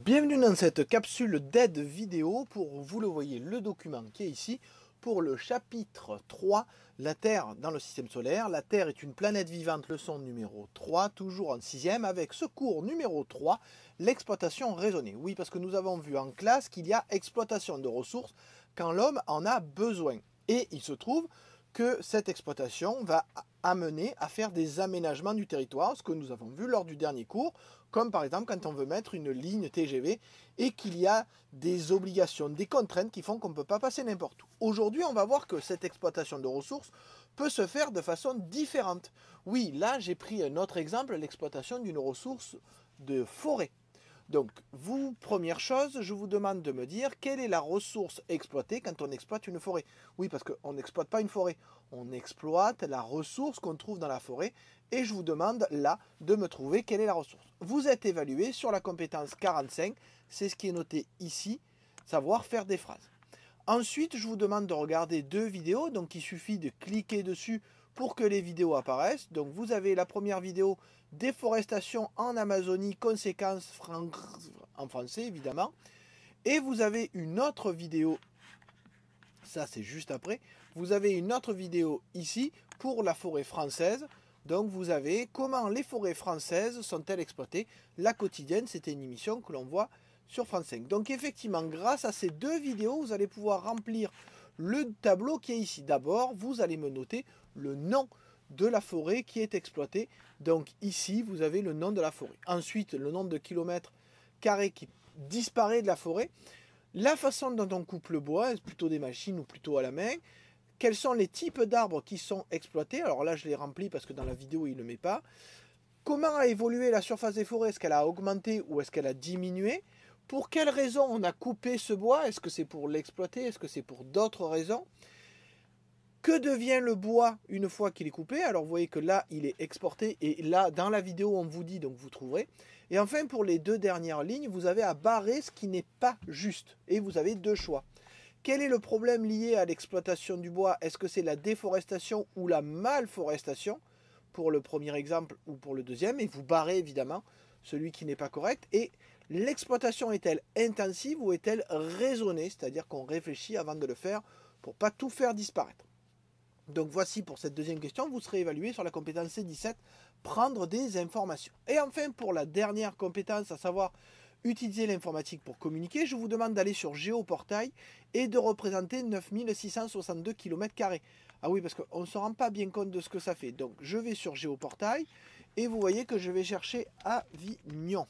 Bienvenue dans cette capsule d'aide vidéo pour, vous le voyez, le document qui est ici pour le chapitre 3, la Terre dans le système solaire. La Terre est une planète vivante, leçon numéro 3, toujours en sixième, avec ce cours numéro 3, l'exploitation raisonnée. Oui, parce que nous avons vu en classe qu'il y a exploitation de ressources quand l'homme en a besoin. Et il se trouve que cette exploitation va amener à faire des aménagements du territoire, ce que nous avons vu lors du dernier cours, comme par exemple quand on veut mettre une ligne TGV et qu'il y a des obligations, des contraintes qui font qu'on ne peut pas passer n'importe où. Aujourd'hui, on va voir que cette exploitation de ressources peut se faire de façon différente. Oui, là j'ai pris un autre exemple, l'exploitation d'une ressource de forêt. Donc, vous, première chose, je vous demande de me dire quelle est la ressource exploitée quand on exploite une forêt. Oui, parce qu'on n'exploite pas une forêt, on exploite la ressource qu'on trouve dans la forêt et je vous demande là de me trouver quelle est la ressource. Vous êtes évalué sur la compétence 45, c'est ce qui est noté ici, savoir faire des phrases. Ensuite, je vous demande de regarder deux vidéos, donc il suffit de cliquer dessus pour que les vidéos apparaissent. Donc vous avez la première vidéo, déforestation en Amazonie, conséquences en français évidemment. Et vous avez une autre vidéo, ça c'est juste après, vous avez une autre vidéo ici pour la forêt française. Donc vous avez comment les forêts françaises sont-elles exploitées. La quotidienne, c'était une émission que l'on voit sur France 5. Donc effectivement, grâce à ces deux vidéos, vous allez pouvoir remplir le tableau qui est ici. D'abord, vous allez me noter le nom de la forêt qui est exploitée. Donc ici, vous avez le nom de la forêt. Ensuite, le nombre de kilomètres carrés qui disparaît de la forêt. La façon dont on coupe le bois, est-ce plutôt des machines ou plutôt à la main. Quels sont les types d'arbres qui sont exploités. Alors là, je les remplis parce que dans la vidéo, il ne le met pas. Comment a évolué la surface des forêts? Est-ce qu'elle a augmenté ou est-ce qu'elle a diminué? Pour quelles raisons on a coupé ce bois? Est-ce que c'est pour l'exploiter? Est-ce que c'est pour d'autres raisons? Que devient le bois une fois qu'il est coupé? Alors vous voyez que là, il est exporté et là, dans la vidéo, on vous dit, donc vous trouverez. Et enfin, pour les deux dernières lignes, vous avez à barrer ce qui n'est pas juste. Et vous avez deux choix. Quel est le problème lié à l'exploitation du bois? Est-ce que c'est la déforestation ou la malforestation pour le premier exemple ou pour le deuxième? Et vous barrez évidemment celui qui n'est pas correct. Et l'exploitation est-elle intensive ou est-elle raisonnée? C'est-à-dire qu'on réfléchit avant de le faire pour ne pas tout faire disparaître. Donc voici pour cette deuxième question, vous serez évalué sur la compétence C17, prendre des informations. Et enfin pour la dernière compétence, à savoir utiliser l'informatique pour communiquer, je vous demande d'aller sur Géoportail et de représenter 9662 km². Ah oui, parce qu'on ne se rend pas bien compte de ce que ça fait. Donc je vais sur Géoportail et vous voyez que je vais chercher Avignon.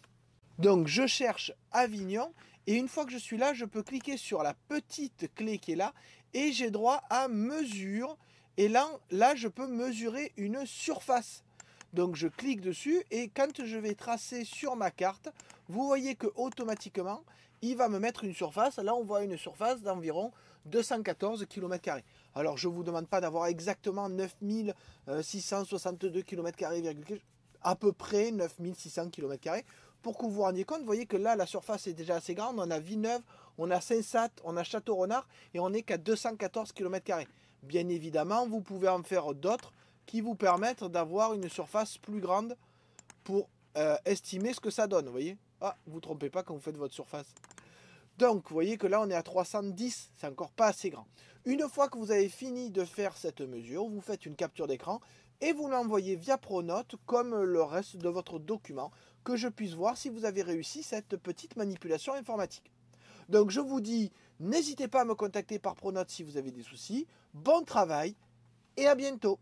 Donc je cherche Avignon et une fois que je suis là, je peux cliquer sur la petite clé qui est là et j'ai droit à mesure. Et là, je peux mesurer une surface. Donc je clique dessus et quand je vais tracer sur ma carte, vous voyez que automatiquement, il va me mettre une surface. Là, on voit une surface d'environ 214 km². Alors je ne vous demande pas d'avoir exactement 9662 km², à peu près 9600 km². Pour que vous vous rendiez compte, vous voyez que là, la surface est déjà assez grande. On a Villeneuve, on a Saint-Sat, on a Château-Renard et on n'est qu'à 214 km². Bien évidemment, vous pouvez en faire d'autres qui vous permettent d'avoir une surface plus grande pour estimer ce que ça donne. Vous voyez? Ah, vous ne trompez pas quand vous faites votre surface. Donc, vous voyez que là, on est à 310, c'est encore pas assez grand. Une fois que vous avez fini de faire cette mesure, vous faites une capture d'écran et vous l'envoyez via Pronote comme le reste de votre document, que je puisse voir si vous avez réussi cette petite manipulation informatique. Donc, je vous dis, n'hésitez pas à me contacter par Pronote si vous avez des soucis. Bon travail et à bientôt!